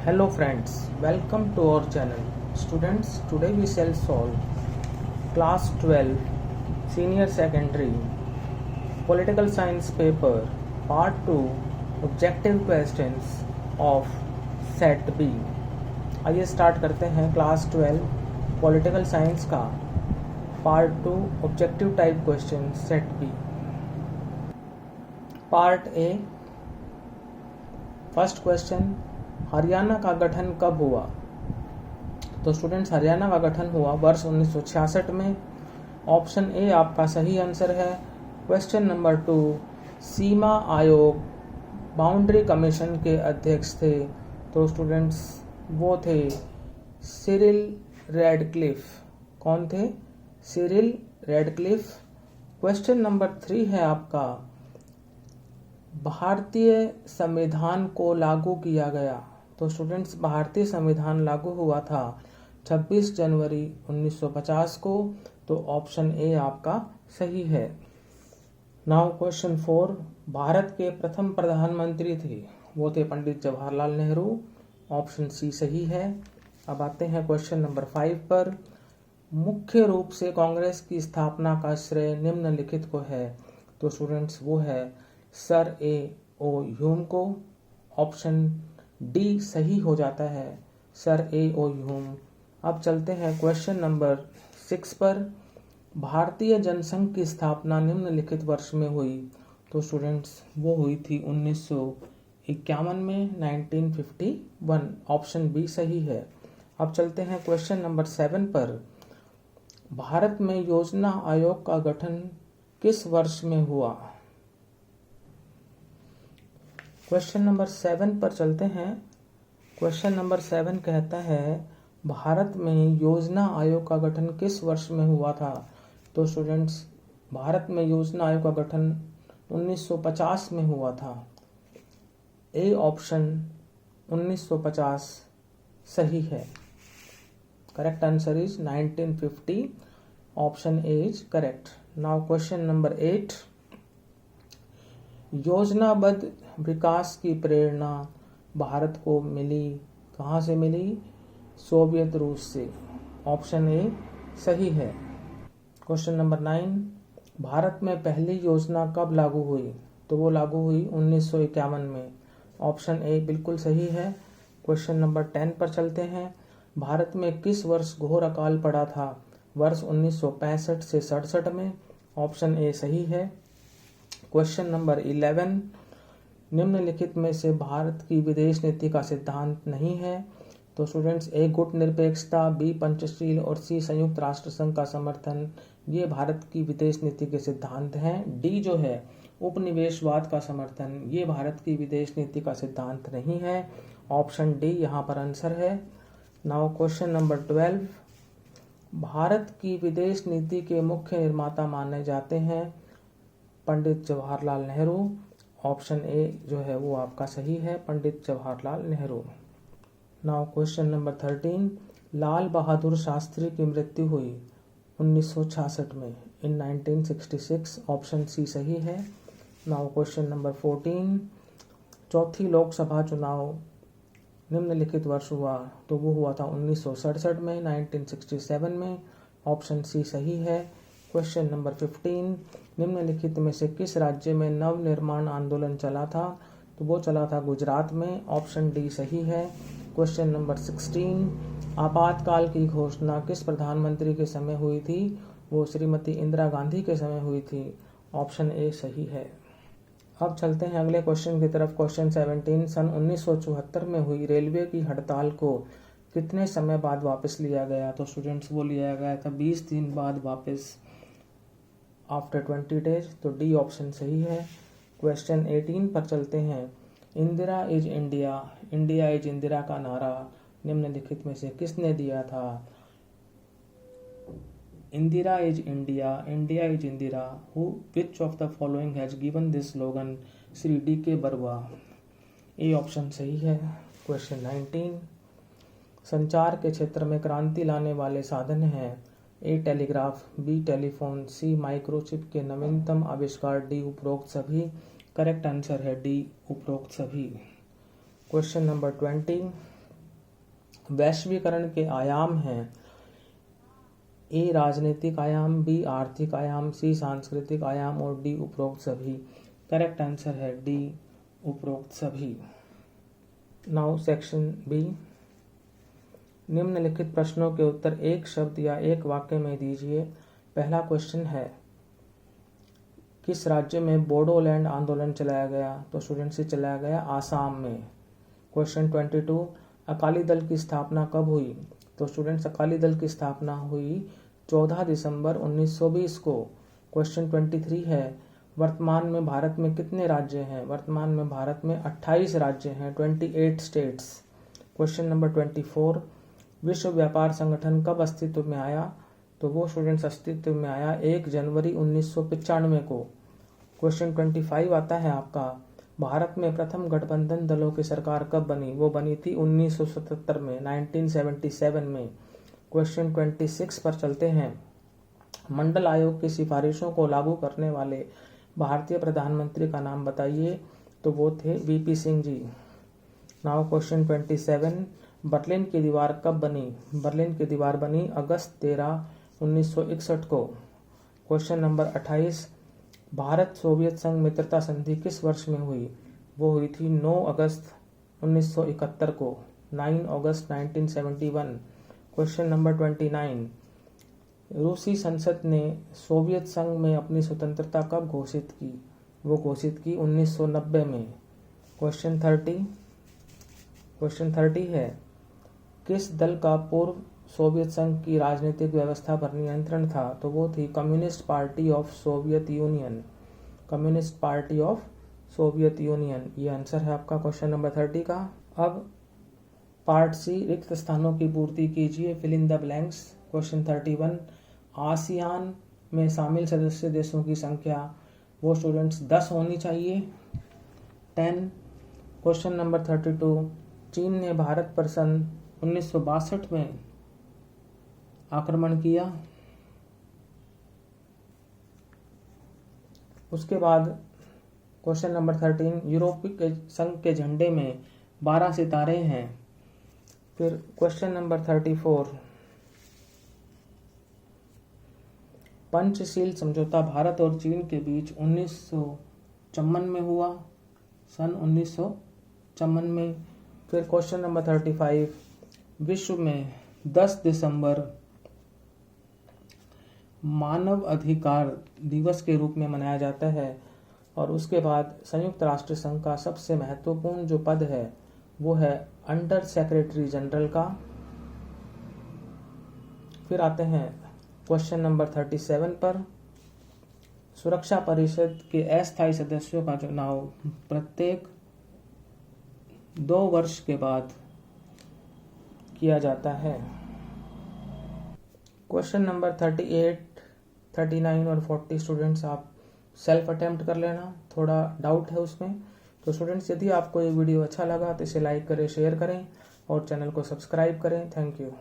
Hello friends, welcome to our channel. Students, today we shall solve class 12 senior secondary political science paper part 2 objective questions of set B. आइए start करते हैं class 12 political science का part 2 objective type question set B. Part A. First question, Haryana का गठन कब हुआ? तो students, Haryana का गठन हुआ वर्ष 1966 में. ऑप्शन ए आपका सही आंसर है. क्वेश्चन नंबर 2, सीमा आयोग बाउंड्री कमीशन के अध्यक्ष थे. तो स्टूडेंट्स वो थे सिरिल रैडक्लिफ. कौन थे? Cyril Radcliffe. क्वेश्चन नंबर 3 है आपका, भारतीय संविधान को लागू किया गया. तो स्टूडेंट्स, भारतीय संविधान लागू हुआ था 26 जनवरी 1950 को. तो ऑप्शन ए आपका सही है. नाउ क्वेश्चन 4, भारत के प्रथम प्रधानमंत्री थे, वो थे पंडित जवाहरलाल नेहरू. ऑप्शन सी सही है. अब आते हैं क्वेश्चन नंबर 5 पर. मुख्य रूप से कांग्रेस की स्थापना का श्रेय निम्नलिखित को है. तो स्टूडेंट्स वो है सर ए ओ ह्यूम को. ऑप्शन डी सही हो जाता है, सर ए ओ ह्यूम. अब चलते हैं क्वेश्चन नंबर 6 पर. भारतीय जनसंघ की स्थापना निम्नलिखित वर्ष में हुई. तो स्टूडेंट्स वो हुई थी 1951 में, 1951. ऑप्शन बी सही है. अब चलते हैं क्वेश्चन नंबर 7 पर. भारत में योजना आयोग का गठन किस वर्ष में हुआ? क्वेश्चन नंबर 7 पर चलते हैं. क्वेश्चन नंबर 7 कहता है, भारत में योजना आयोग का गठन किस वर्ष में हुआ था? तो स्टूडेंट्स, भारत में योजना आयोग का गठन 1950 में हुआ था. ए ऑप्शन 1950 सही है. Correct answer is 1950. Option A is correct. Now question number 8, योजनाबद्ध विकास की प्रेरणा भारत को मिली, कहाँ से मिली? सोवियत रूस से. ऑप्शन ए सही है. क्वेश्चन नंबर 9, भारत में पहली योजना कब लागू हुई? तो वो लागू हुई 1951 में. ऑप्शन ए बिल्कुल सही है. क्वेश्चन नंबर 10 पर चलते हैं. भारत में किस वर्ष घोर अकाल पड़ा था? वर्ष 1965 से 67 में. ऑप्शन ए सही है. क्वेश्चन नंबर 11, निम्नलिखित में से भारत की विदेश नीति का सिद्धांत नहीं है. तो स्टूडेंट्स, ए गुटनिरपेक्षता, बी पंचशील और सी संयुक्त राष्ट्र संघ का समर्थन, ये भारत की विदेश नीति के सिद्धांत हैं. डी जो है उपनिवेशवाद का समर्थन, ये भारत की विदेश नीति का सिद्धांत नहीं है. ऑप्शन डी यहाँ पर आंसर है. नाउ क्वेश्चन नंबर 12, भारत की विदेश नीति के मुख्य निर्माता माने जाते हैं पंडित जवाहरलाल नेहरू. ऑप्शन ए जो है वो आपका सही है, Pandit Jawaharlal Nehru. Now question number 13, Lal Bahadur Shastri की मृत्यु हुई 1966 में, इन 1966. ऑप्शन सी सही है. नाउ क्वेश्चन नंबर 14, चौथी लोकसभा चुनाव निम्नलिखित वर्ष हुआ. तो वो हुआ था 1967 में, 1967 में. ऑप्शन सी सही है. क्वेश्चन नंबर 15, निम्नलिखित में से किस राज्य में नव निर्माण आंदोलन चला था? तो वो चला था गुजरात में. ऑप्शन डी सही है. क्वेश्चन नंबर 16, आपातकाल की घोषणा किस प्रधानमंत्री के समय हुई थी? वो श्रीमती इंदिरा गांधी के समय हुई थी. ऑप्शन ए सही है. अब चलते हैं अगले क्वेश्चन की तरफ. क्वेश्चन 17, सन 1974 में हुई रेलवे की हड़ताल को कितने समय बाद वापस लिया गया? तो स्टूडेंट्स वो लिया गया था 20 दिन बाद वापस, आफ्टर 20 डेज. तो डी ऑप्शन सही है. क्वेश्चन 18 पर चलते हैं. Indira is India, India is Indira का नारा निम्नलिखित में से किसने दिया था? Indira is India, India is Indira, who which of the following has given this slogan? Shri D के बरुआ. ए ऑप्शन सही है. क्वेश्चन 19, संचार के क्षेत्र में क्रांति लाने वाले साधन हैं. ए टेलीग्राफ, बी टेलीफोन, सी माइक्रोचिप के नवीनतम आविष्कार, डी उपरोक्त सभी. करेक्ट आंसर है डी उपरोक्त सभी. क्वेश्चन नंबर 20, वैश्वीकरण के आयाम हैं ए राजनीतिक आयाम, बी आर्थिक आयाम, सी सांस्कृतिक आयाम और डी उपरोक्त सभी। करेक्ट आंसर है डी उपरोक्त सभी। Now section B. निम्नलिखित प्रश्नों के उत्तर एक शब्द या एक वाक्य में दीजिए। पहला क्वेश्चन है किस राज्य में बोडोलैंड आंदोलन चलाया गया? तो स्टूडेंट से चलाया गया आसाम में। क्वेश्चन 22 अकाली दल की स्थापना कब हुई? तो स्टूडेंट्स अकाली दल की स्थापना हुई 14 दिसंबर 1920 को। क्वेश्चन 23 है वर्तमान में भारत में कितने राज्य हैं? वर्तमान में भारत में 28 राज्य हैं, 28 स्टेट्स। क्वेश्चन नंबर 24 विश्व व्यापार संगठन कब अस्तित्व में आया? तो वो स्टूडेंट्स अस्तित्व में आया 1 जनवरी 1995 को। क्वेश्चन 25 आता है आपका भारत में प्रथम गठबंधन दलों की सरकार कब बनी? वो बनी थी 1977 में, 1977 में। क्वेश्चन 26 पर चलते हैं। मंडल आयोग की सिफारिशों को लागू करने वाले भारतीय प्रधानमंत्री का नाम बताइए। तो वो थे VP Singh ji. Now question 27 Berlin की दीवार कब बनी? बर्लिन की दीवार बनी अगस्त 13, 1961 को। क्वेश्चन नंबर 28 भारत सोवियत संघ मित्रता संधि किस वर्ष में हुई? वो हुई थी 9 अगस्त 1971 को, 9 अगस्त 1971। क्वेश्चन नंबर 29 रूसी संसद ने सोवियत संघ में अपनी स्वतंत्रता कब घोषित की? वो घोषित की 1990 में। क्वेश्चन 30 है किस दल का पूर्व सोवियत संघ की राजनीतिक व्यवस्था पर नियंत्रण था? तो वो थी communist party of Soviet union. Communist party of Soviet union, ये आंसर है आपका क्वेश्चन नंबर 30 का। अब पार्ट सी रिक्त स्थानों की पूर्ति कीजिए, fill in the blanks. Question 31 ASEAN में शामिल सदस्य देशों की संख्या वो स्टूडेंट्स 10 होनी चाहिए, 10। क्वेश्चन नंबर 32 चीन ने भारत पर सन 1962 में आक्रमण किया। उसके बाद क्वेश्चन नंबर 13 यूरोपीय संघ के झंडे में 12 सितारे हैं। फिर क्वेश्चन नंबर 34 पंचशील समझौता भारत और चीन के बीच 1954 में हुआ, सन 1954 में। फिर क्वेश्चन नंबर 35 विश्व में 10 दिसंबर मानव अधिकार दिवस के रूप में मनाया जाता है। और उसके बाद संयुक्त राष्ट्र संघ का सबसे महत्वपूर्ण जो पद है वो है अंडर सेक्रेटरी जनरल का। फिर आते हैं क्वेश्चन नंबर 37 पर सुरक्षा परिषद के अस्थायी सदस्यों का चुनाव प्रत्येक 2 वर्ष के बाद किया जाता है। क्वेश्चन नंबर 38, 39 और 40 स्टूडेंट्स आप सेल्फ अटेम्प्ट कर लेना, थोड़ा डाउट है उसमें। तो स्टूडेंट्स यदि आपको ये वीडियो अच्छा लगा तो इसे लाइक करें, शेयर करें और चैनल को सब्सक्राइब करें। Thank you.